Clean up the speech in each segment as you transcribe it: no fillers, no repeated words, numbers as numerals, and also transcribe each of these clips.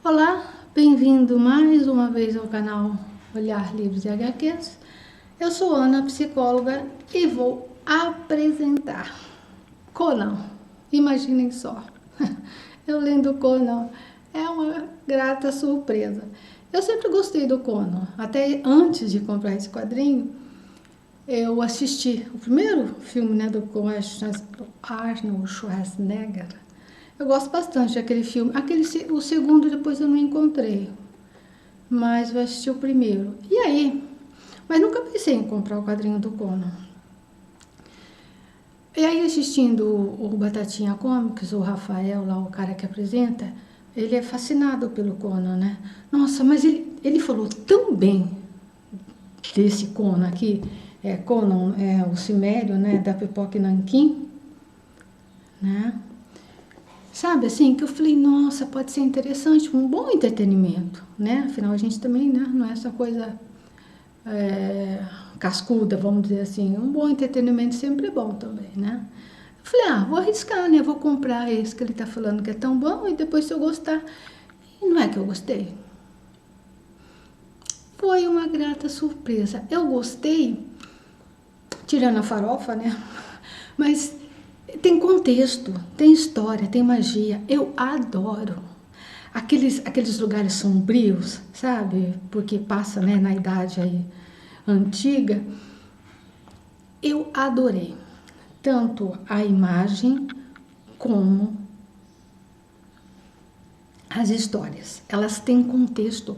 Olá, bem-vindo mais uma vez ao canal Olhar Livros e HQs. Eu sou Ana, psicóloga, e vou apresentar Conan. Imaginem só, eu lendo Conan, é uma grata surpresa. Eu sempre gostei do Conan, até antes de comprar esse quadrinho, eu assisti o primeiro filme, né, do Arnold Schwarzenegger. Eu gosto bastante daquele filme. O segundo depois eu não encontrei, mas eu assisti o primeiro. E aí? Mas nunca pensei em comprar o quadrinho do Conan. E aí, assistindo o Batatinha Comics, o Rafael, lá o cara que apresenta, ele é fascinado pelo Conan, né? Nossa, mas ele falou tão bem desse Conan aqui, Conan, o Cimério, né, da Pipoca e Nanquim, né? Sabe, assim, que eu falei, nossa, pode ser interessante, um bom entretenimento, né? Afinal, a gente também, né, não é essa coisa cascuda, vamos dizer assim. Um bom entretenimento sempre é bom também, né? Eu falei, vou arriscar, né? Vou comprar esse que ele tá falando que é tão bom e depois se eu gostar. E não é que eu gostei. Foi uma grata surpresa. Eu gostei, tirando a farofa, né? Mas tem contexto, tem história, tem magia. Eu adoro aqueles lugares sombrios, sabe? Porque passa, né, na idade aí antiga. Eu adorei tanto a imagem como as histórias. Elas têm contexto.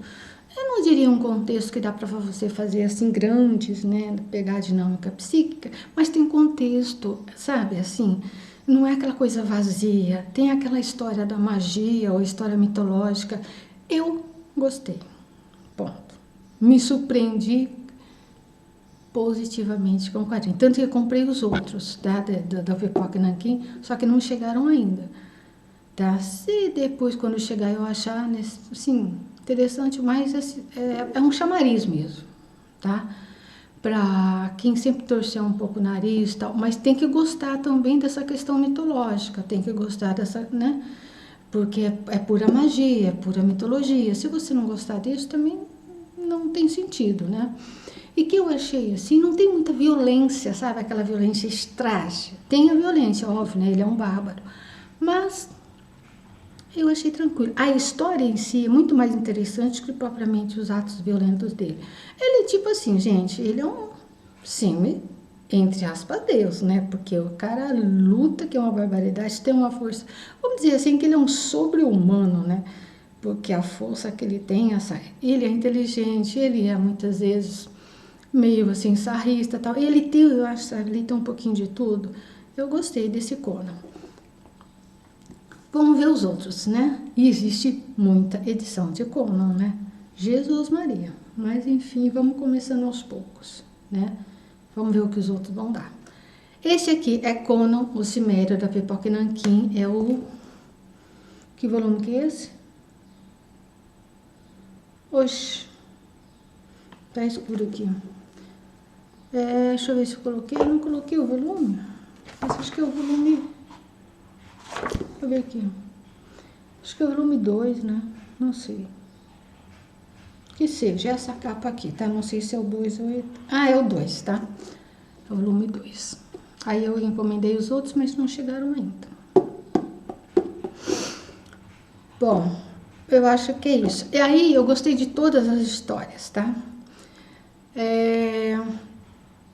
Eu não diria um contexto que dá para você fazer assim grandes, né, pegar a dinâmica psíquica, mas tem contexto, sabe, assim, não é aquela coisa vazia, tem aquela história da magia ou história mitológica. Eu gostei, ponto. Me surpreendi positivamente com o quadrinho, tanto que eu comprei os outros, tá, da Pipoca e Nanquim, só que não chegaram ainda, tá? Se depois, quando chegar, eu achar, assim, interessante, mas é um chamariz mesmo, tá? Para quem sempre torceu um pouco o nariz e tal, mas tem que gostar também dessa questão mitológica, tem que gostar dessa, né? Porque é pura magia, é pura mitologia. Se você não gostar disso, também não tem sentido, né? E que eu achei assim, não tem muita violência, sabe? Aquela violência estrágica. Tem a violência, óbvio, né? Ele é um bárbaro. Mas eu achei tranquilo. A história em si é muito mais interessante que propriamente os atos violentos dele. Ele é tipo assim, gente, ele é um, sim, entre aspas, Deus, né? Porque o cara luta, que é uma barbaridade, tem uma força. Vamos dizer assim, que ele é um sobre-humano, né? Porque a força que ele tem, ele é inteligente, ele é muitas vezes meio assim, sarrista e tal. Ele tem, eu acho, ele tem um pouquinho de tudo. Eu gostei desse Conan. Vamos ver os outros, né? E existe muita edição de Conan, né? Jesus Maria. Mas, enfim, vamos começando aos poucos, né? Vamos ver o que os outros vão dar. Esse aqui é Conan, o Cimério da Pipoca e Nanquim. É o... Que volume que é esse? Oxi. Tá escuro aqui. Deixa eu ver se eu coloquei. Eu não coloquei o volume. Mas acho que é o volume... Deixa eu ver aqui. Acho que é o volume 2, né? Não sei. Que seja essa capa aqui, tá? Não sei se é o 2 ou... é o 2, tá? É o volume 2. Aí eu encomendei os outros, mas não chegaram ainda. Bom, eu acho que é isso. E aí eu gostei de todas as histórias, tá?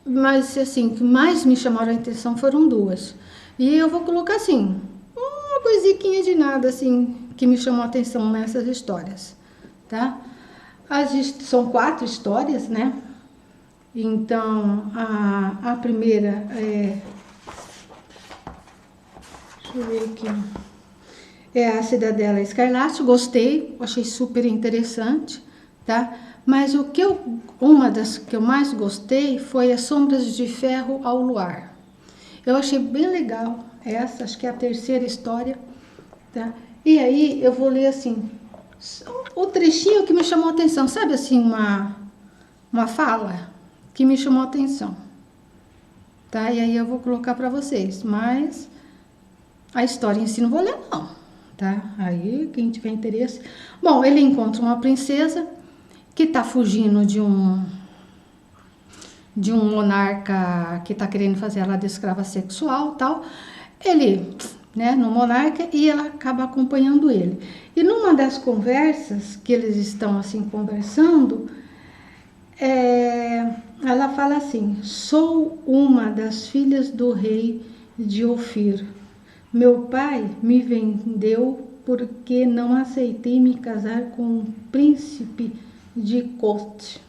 Mas, assim, o que mais me chamaram a atenção foram duas. E eu vou colocar, assim, uma coisiquinha de nada, assim, que me chamou a atenção nessas histórias, tá? São 4 histórias, né? Então, a primeira é... Deixa eu ver aqui. É a Cidadela Escarlate, gostei, achei super interessante, tá? Mas uma das que eu mais gostei foi As Sombras de Ferro ao Luar. Eu achei bem legal essa, acho que é a terceira história, tá? E aí eu vou ler assim, o trechinho que me chamou a atenção, sabe assim, uma fala que me chamou a atenção, tá? E aí eu vou colocar para vocês, mas a história em si não vou ler não, tá? Aí, quem tiver interesse... Bom, ele encontra uma princesa que tá fugindo de um monarca que tá querendo fazer ela de escrava sexual, tal. Ele, né, no monarca, e ela acaba acompanhando ele. E numa das conversas que eles estão assim conversando, ela fala assim: sou uma das filhas do rei de Ofir. Meu pai me vendeu porque não aceitei me casar com um príncipe de corte.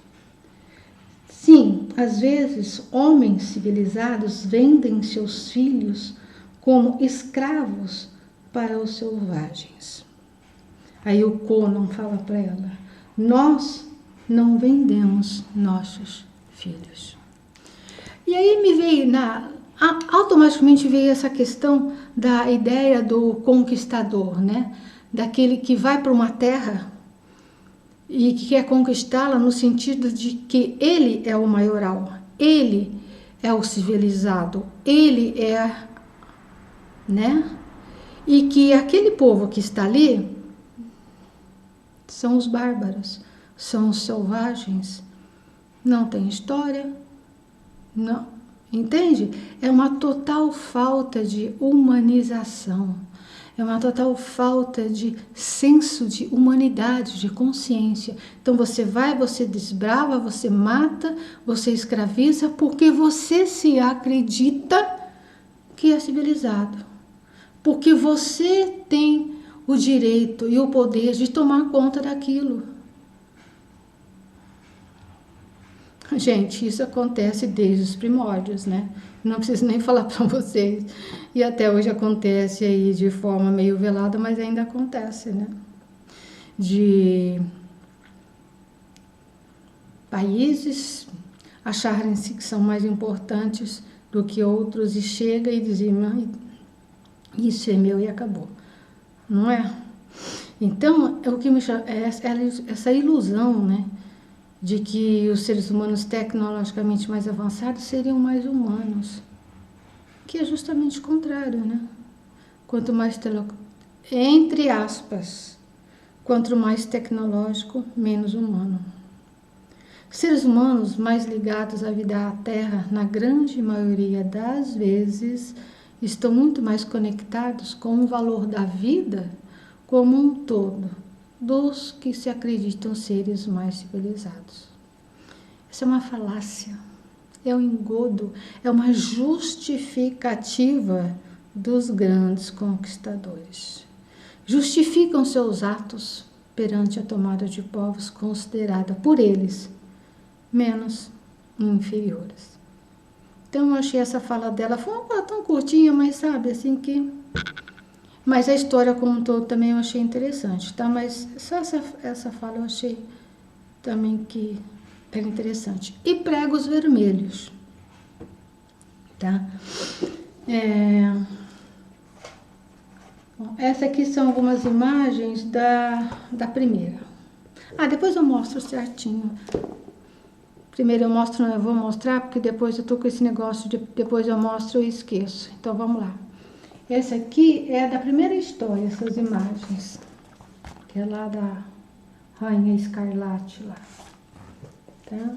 Sim, às vezes homens civilizados vendem seus filhos como escravos para os selvagens. Aí o Conan fala para ela: nós não vendemos nossos filhos. E aí me veio automaticamente veio essa questão da ideia do conquistador, né? Daquele que vai para uma terra e que quer conquistá-la no sentido de que ele é o maioral, ele é o civilizado, ele é, né? E que aquele povo que está ali são os bárbaros, são os selvagens, não tem história, não, entende? É uma total falta de humanização, é uma total falta de senso de humanidade, de consciência. Então você vai, você desbrava, você mata, você escraviza, porque você se acredita que é civilizado. Porque você tem o direito e o poder de tomar conta daquilo. Gente, isso acontece desde os primórdios, né? Não preciso nem falar para vocês. E até hoje acontece aí de forma meio velada, mas ainda acontece, né? De países acharem-se que são mais importantes do que outros e chega e dizem: isso é meu e acabou. Não é? Então, o que me chama é essa ilusão, né? De que os seres humanos tecnologicamente mais avançados seriam mais humanos, que é justamente o contrário, né? Quanto mais, entre aspas, quanto mais tecnológico, menos humano. Seres humanos mais ligados à vida à Terra, na grande maioria das vezes, estão muito mais conectados com o valor da vida como um todo, dos que se acreditam seres mais civilizados. Isso é uma falácia, é um engodo, é uma justificativa dos grandes conquistadores. Justificam seus atos perante a tomada de povos considerada por eles menos inferiores. Então eu achei essa fala dela, foi uma fala tão curtinha, mas sabe, assim que... Mas a história como um todo também eu achei interessante, tá? Mas só essa fala eu achei também que era interessante. E pregos vermelhos, tá? Bom, essa aqui são algumas imagens da primeira. Depois eu mostro certinho. Primeiro eu vou mostrar, porque depois eu tô com esse negócio de depois eu mostro e esqueço. Então vamos lá. Essa aqui é da primeira história, essas imagens, que é lá da Rainha Escarlate lá, tá?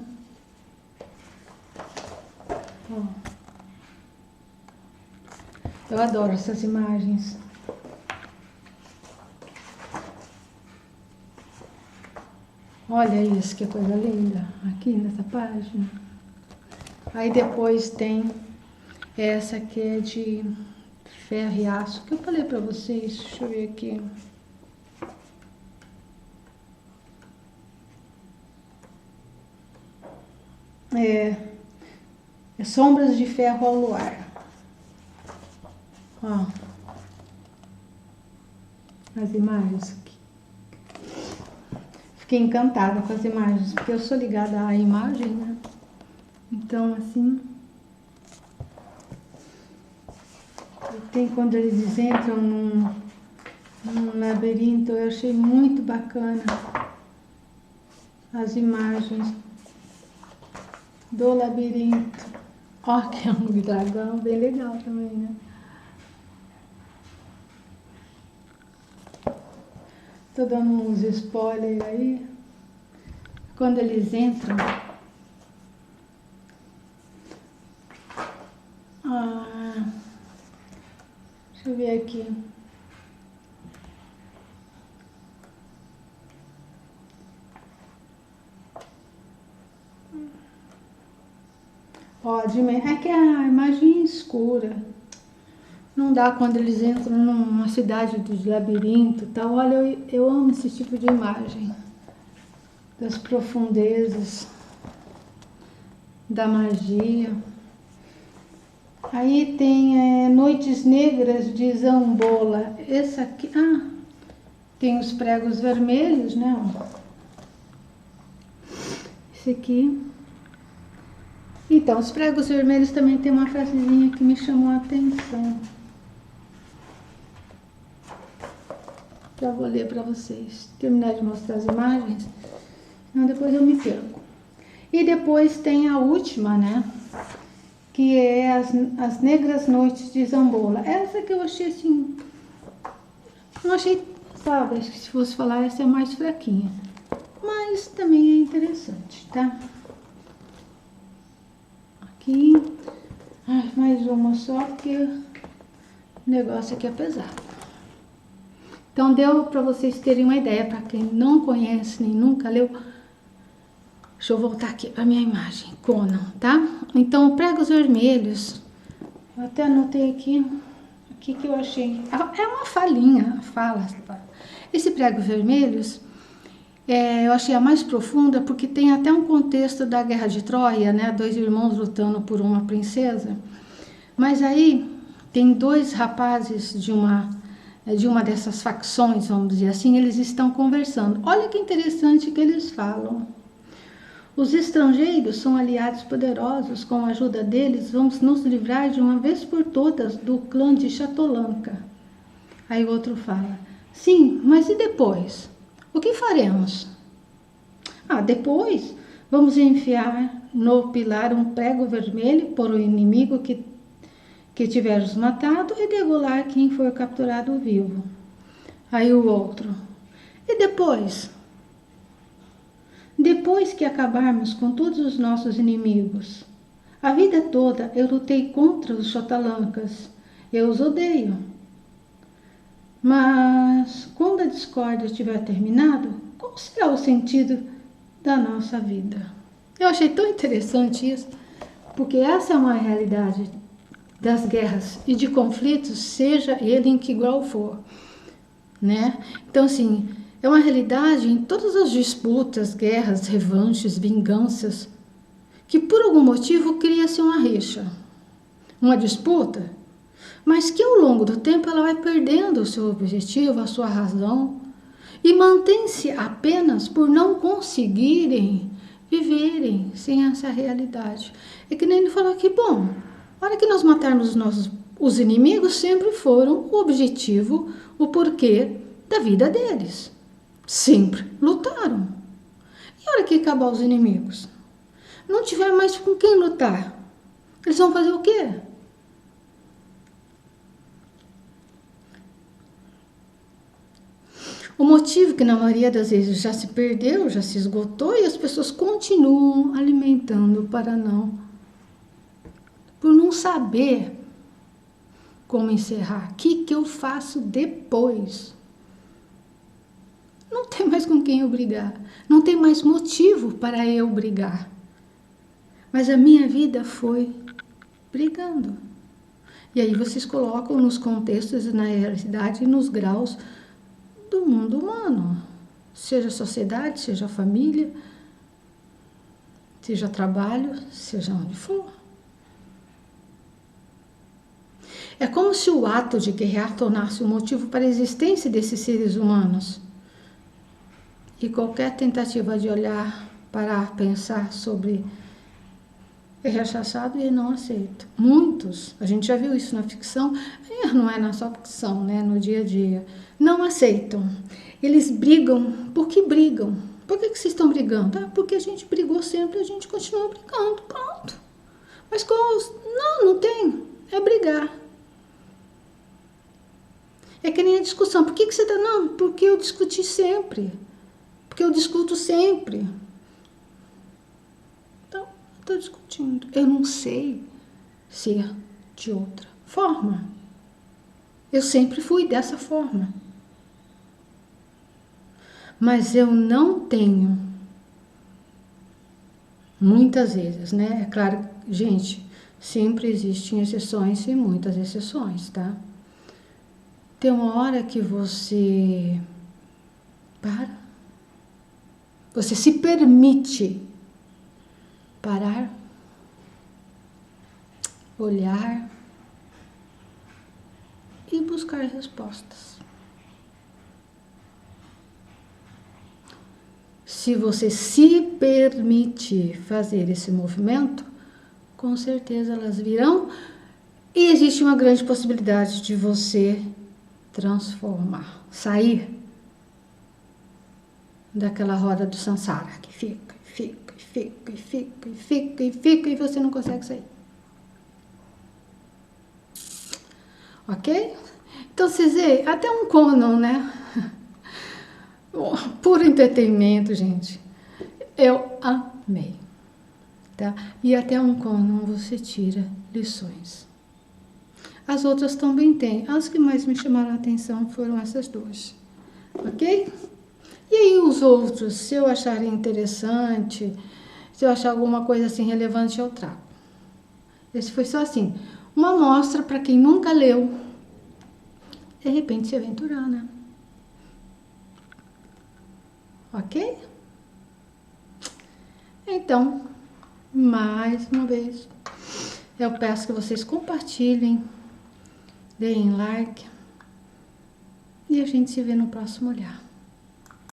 Ó. Eu adoro essas imagens. Olha isso, que coisa linda, aqui nessa página. Aí depois tem essa que é de ferro e aço, que eu falei pra vocês, deixa eu ver aqui. É sombras de ferro ao luar. Ó, as imagens aqui. Fiquei encantada com as imagens, porque eu sou ligada à imagem, né? Então, assim... Tem quando eles entram num labirinto, eu achei muito bacana as imagens do labirinto. Ó, que é um dragão bem legal também, né? Tô dando uns spoilers aí. Quando eles entram... deixa eu ver aqui. Ó, é que a imagem é escura. Não dá quando eles entram numa cidade de labirinto e tal. Olha, eu amo esse tipo de imagem. Das profundezas, da magia. Aí tem Noites Negras de Zambola. Esse aqui, tem os pregos vermelhos, né? Esse aqui. Então, os pregos vermelhos também tem uma frasezinha que me chamou a atenção. Já vou ler para vocês. Terminar de mostrar as imagens, senão depois eu me perco. E depois tem a última, né? Que é as Negras Noites de Zambola. Essa que eu achei assim... Não achei, sabe, acho que se fosse falar essa é mais fraquinha. Mas também é interessante, tá? Aqui. Mais uma só, porque o negócio aqui é pesado. Então deu para vocês terem uma ideia, para quem não conhece nem nunca leu. Deixa eu voltar aqui para minha imagem, Conan, tá? Então, pregos vermelhos, eu até anotei aqui que eu achei. É uma falinha, fala. Esse prego vermelhos, eu achei a mais profunda porque tem até um contexto da Guerra de Troia, né? 2 irmãos lutando por uma princesa. Mas aí tem 2 rapazes de uma dessas facções, vamos dizer assim, eles estão conversando. Olha que interessante que eles falam. Os estrangeiros são aliados poderosos, com a ajuda deles vamos nos livrar de uma vez por todas do clã de Chatolanca. Aí o outro fala, sim, mas e depois? O que faremos? Depois vamos enfiar no pilar um prego vermelho por o inimigo que tivermos matado e degolar quem for capturado vivo. Aí o outro, e depois? Depois que acabarmos com todos os nossos inimigos. A vida toda eu lutei contra os Chotalancas. Eu os odeio. Mas quando a discórdia estiver terminado, qual será o sentido da nossa vida? Eu achei tão interessante isso, porque essa é uma realidade das guerras e de conflitos, seja ele em que grau for, né? Então, assim, é uma realidade em todas as disputas, guerras, revanches, vinganças, que por algum motivo cria-se uma rixa, uma disputa, mas que ao longo do tempo ela vai perdendo o seu objetivo, a sua razão, e mantém-se apenas por não conseguirem viverem sem essa realidade. É que nem ele falou aqui, bom, a hora que nós matarmos os inimigos, sempre foram o objetivo, o porquê da vida deles. Sempre lutaram. E a hora que acabar os inimigos? Não tiver mais com quem lutar. Eles vão fazer o quê? O motivo que na maioria das vezes já se perdeu, já se esgotou e as pessoas continuam alimentando por não saber como encerrar. O que eu faço depois? Não tem mais com quem eu brigar. Não tem mais motivo para eu brigar. Mas a minha vida foi brigando. E aí vocês colocam nos contextos, na realidade e nos graus do mundo humano. Seja sociedade, seja família, seja trabalho, seja onde for. É como se o ato de guerrear tornasse um motivo para a existência desses seres humanos. E qualquer tentativa de olhar, parar, pensar sobre é rechaçado e não aceito. Muitos, a gente já viu isso na ficção, não é na só ficção, né, no dia a dia, não aceitam. Eles brigam, por que brigam? Por que vocês estão brigando? Porque a gente brigou sempre, a gente continua brigando, pronto. Mas não tem, é brigar. É que nem a discussão. Por que você tá... Não, porque eu discuti sempre. Porque eu discuto sempre. Então, eu estou discutindo. Eu não sei ser de outra forma. Eu sempre fui dessa forma. Mas eu não tenho, muitas vezes, né? É claro, gente, sempre existem exceções e muitas exceções, tá? Tem uma hora que você para, você se permite parar, olhar e buscar respostas. Se você se permite fazer esse movimento, com certeza elas virão e existe uma grande possibilidade de você transformar, sair daquela roda do samsara que fica, e você não consegue sair. Ok? Então, vocês veem, até um Conan, né? Puro entretenimento, gente. Eu amei. Tá? E até um Conan você tira lições. As outras também tem. As que mais me chamaram a atenção foram essas duas. Ok? E aí os outros, se eu achar interessante, se eu achar alguma coisa assim relevante, eu trago. Esse foi só assim, uma amostra para quem nunca leu, de repente se aventurar, né? Ok? Então, mais uma vez, eu peço que vocês compartilhem, deem like e a gente se vê no próximo olhar.